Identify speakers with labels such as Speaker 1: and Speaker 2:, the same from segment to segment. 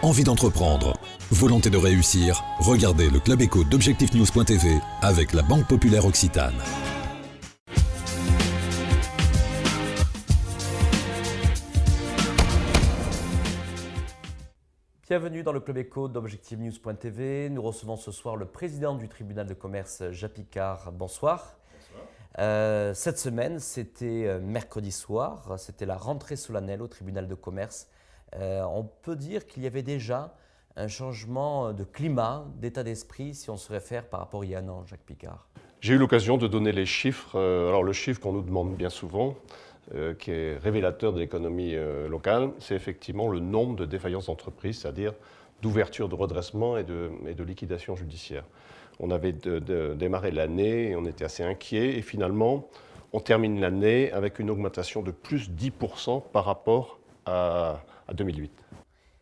Speaker 1: Envie d'entreprendre, volonté de réussir, regardez le Club Éco d'Objectifnews.tv avec la Banque Populaire Occitane.
Speaker 2: Bienvenue dans le Club Éco d'Objectifnews.tv. Nous recevons ce soir le président du tribunal de commerce, Jacques Picard. Bonsoir. Cette semaine, c'était mercredi soir, c'était la rentrée solennelle au tribunal de commerce. On peut dire qu'il y avait déjà un changement de climat, d'état d'esprit, si on se réfère par rapport à il y a un an, Jacques Picard.
Speaker 3: J'ai eu l'occasion de donner les chiffres. Alors le chiffre qu'on nous demande bien souvent, qui est révélateur de l'économie locale, c'est effectivement le nombre de défaillances d'entreprises, c'est-à-dire d'ouverture, de redressement et de liquidation judiciaire. On avait démarré l'année et on était assez inquiets. Et finalement, on termine l'année avec une augmentation de plus 10% par rapport à 2008.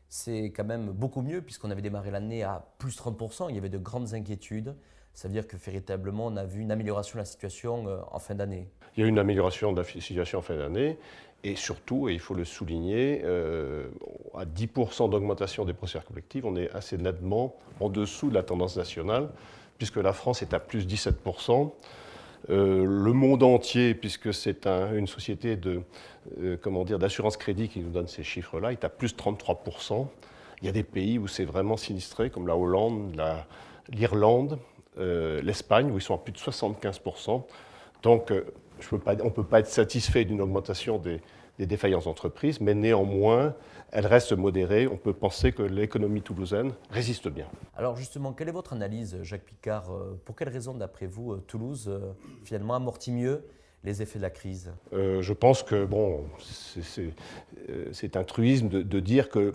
Speaker 2: C'est quand même beaucoup mieux puisqu'on avait démarré l'année à plus 30%. Il y avait de grandes inquiétudes. Ça veut dire que véritablement, on a vu une amélioration de la situation en fin d'année.
Speaker 3: Il y a eu une amélioration de la situation en fin d'année. Et surtout, et il faut le souligner, à 10% d'augmentation des procédures collectives, on est assez nettement en dessous de la tendance nationale, puisque la France est à plus 17%. Le monde entier, puisque c'est une société d'assurance crédit qui nous donne ces chiffres-là, est à plus 33%. Il y a des pays où c'est vraiment sinistré, comme la Hollande, l'Irlande, l'Espagne, où ils sont à plus de 75%. Donc, on ne peut pas être satisfait d'une augmentation des défaillances d'entreprises, mais néanmoins, elle reste modérée. On peut penser que l'économie toulousaine résiste bien.
Speaker 2: Alors justement, quelle est votre analyse, Jacques Picard? Pour quelles raisons, d'après vous, Toulouse, finalement, amortit mieux les effets de la crise?
Speaker 3: Je pense que c'est un truisme de dire que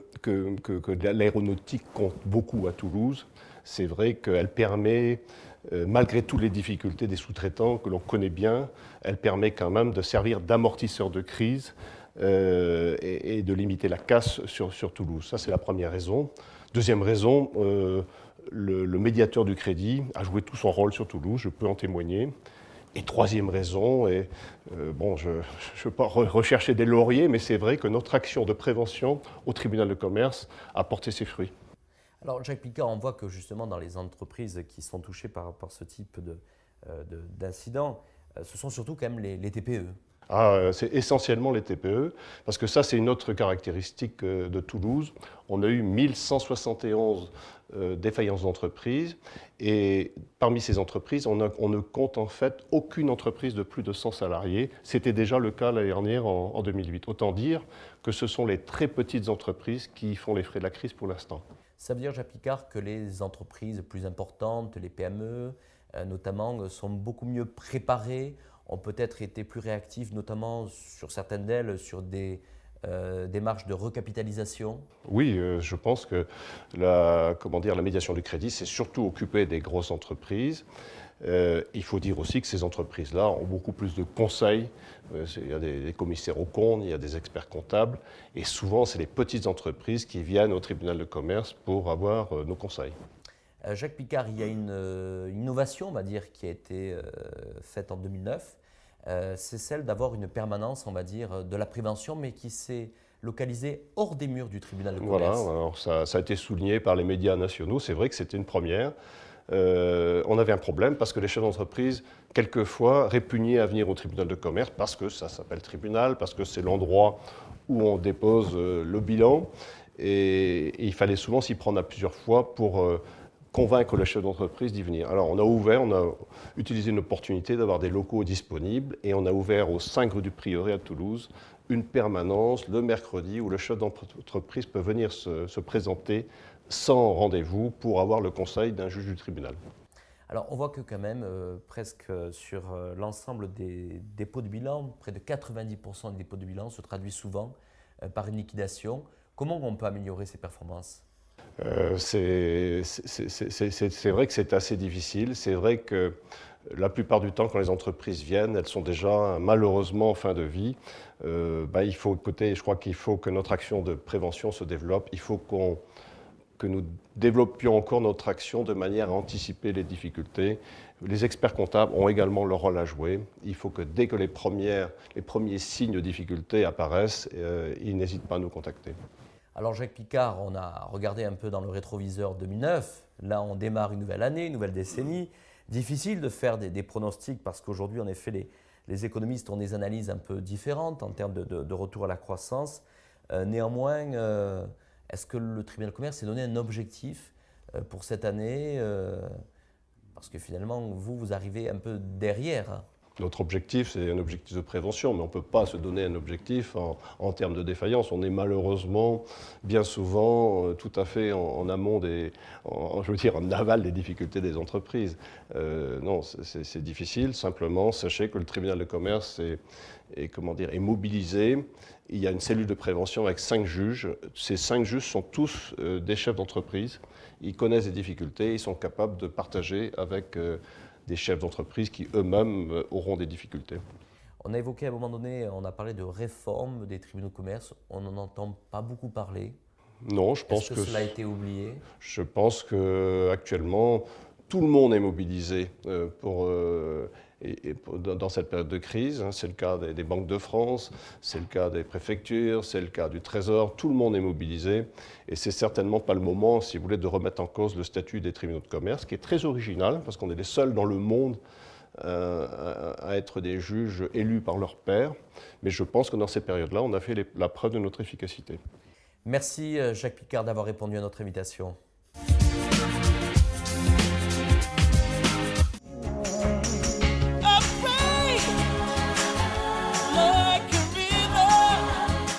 Speaker 3: l'aéronautique compte beaucoup à Toulouse. C'est vrai qu'elle permet, malgré toutes les difficultés des sous-traitants que l'on connaît bien, elle permet quand même de servir d'amortisseur de crise et de limiter la casse sur Toulouse. Ça, c'est la première raison. Deuxième raison, le médiateur du crédit a joué tout son rôle sur Toulouse, je peux en témoigner. Et troisième raison, je ne veux pas rechercher des lauriers, mais c'est vrai que notre action de prévention au tribunal de commerce a porté ses fruits.
Speaker 2: Alors, Jacques Picard, on voit que justement dans les entreprises qui sont touchées par ce type d'incident, ce sont surtout quand même les TPE.
Speaker 3: C'est essentiellement les TPE, parce que ça, c'est une autre caractéristique de Toulouse. On a eu 1171 défaillances d'entreprises, et parmi ces entreprises, on ne compte en fait aucune entreprise de plus de 100 salariés. C'était déjà le cas l'année dernière, en 2008. Autant dire que ce sont les très petites entreprises qui font les frais de la crise pour l'instant.
Speaker 2: Ça veut dire, Jacques Picard, que les entreprises plus importantes, les PME notamment, sont beaucoup mieux préparées, ont peut-être été plus réactives, notamment sur certaines d'elles, sur des démarches de recapitalisation?
Speaker 3: Oui, je pense que la médiation du crédit s'est surtout occupée des grosses entreprises. Il faut dire aussi que ces entreprises-là ont beaucoup plus de conseils. Il y a des commissaires aux comptes, il y a des experts comptables. Et souvent, c'est les petites entreprises qui viennent au tribunal de commerce pour avoir nos conseils.
Speaker 2: Jacques Picard, il y a une innovation, on va dire, qui a été faite en 2009. C'est celle d'avoir une permanence, on va dire, de la prévention, mais qui s'est localisée hors des murs du tribunal de commerce.
Speaker 3: Voilà, alors ça a été souligné par les médias nationaux. C'est vrai que c'était une première. On avait un problème parce que les chefs d'entreprise, quelquefois, répugnaient à venir au tribunal de commerce parce que ça s'appelle tribunal, parce que c'est l'endroit où on dépose le bilan. Et il fallait souvent s'y prendre à plusieurs fois pour convaincre le chef d'entreprise d'y venir. Alors on a utilisé une opportunité d'avoir des locaux disponibles et on a ouvert aux 5 rue du Prieuré à Toulouse une permanence le mercredi où le chef d'entreprise peut venir se présenter sans rendez-vous pour avoir le conseil d'un juge du tribunal.
Speaker 2: Alors on voit que quand même, presque sur l'ensemble des dépôts de bilan, près de 90% des dépôts de bilan se traduisent souvent par une liquidation. Comment on peut améliorer ces performances ?
Speaker 3: C'est vrai que c'est assez difficile. C'est vrai que la plupart du temps, quand les entreprises viennent, elles sont déjà malheureusement en fin de vie. Je crois qu'il faut que notre action de prévention se développe. Il faut que nous développions encore notre action de manière à anticiper les difficultés. Les experts comptables ont également leur rôle à jouer. Il faut que dès que les premiers signes de difficulté apparaissent, ils n'hésitent pas à nous contacter.
Speaker 2: Alors Jacques Picard, on a regardé un peu dans le rétroviseur 2009. Là, on démarre une nouvelle année, une nouvelle décennie. Difficile de faire des pronostics parce qu'aujourd'hui, en effet, les économistes ont des analyses un peu différentes en termes de retour à la croissance. Néanmoins, est-ce que le tribunal de commerce s'est donné un objectif pour cette année parce que finalement, vous arrivez un peu derrière.
Speaker 3: Notre objectif, c'est un objectif de prévention, mais on ne peut pas se donner un objectif en termes de défaillance. On est malheureusement bien souvent tout à fait en amont en aval des difficultés des entreprises. Non, c'est difficile. Simplement, sachez que le tribunal de commerce est mobilisé. Il y a une cellule de prévention avec 5 juges. Ces 5 juges sont tous des chefs d'entreprise. Ils connaissent les difficultés, ils sont capables de partager avec des chefs d'entreprise qui eux-mêmes auront des difficultés.
Speaker 2: On a évoqué à un moment donné, on a parlé de réforme des tribunaux de commerce. On n'en entend pas beaucoup parler.
Speaker 3: Non, je pense
Speaker 2: que cela a été oublié.
Speaker 3: Je pense qu'actuellement, tout le monde est mobilisé dans cette période de crise. C'est le cas des banques de France, c'est le cas des préfectures, c'est le cas du Trésor. Tout le monde est mobilisé et c'est certainement pas le moment, si vous voulez, de remettre en cause le statut des tribunaux de commerce, qui est très original parce qu'on est les seuls dans le monde à être des juges élus par leurs pairs. Mais je pense que dans ces périodes-là, on a fait la preuve de notre efficacité.
Speaker 2: Merci Jacques Picard d'avoir répondu à notre invitation.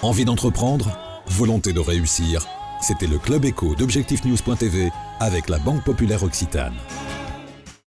Speaker 1: Envie d'entreprendre? Volonté de réussir? C'était le Club Éco d'Objectif News.tv avec la Banque Populaire Occitane.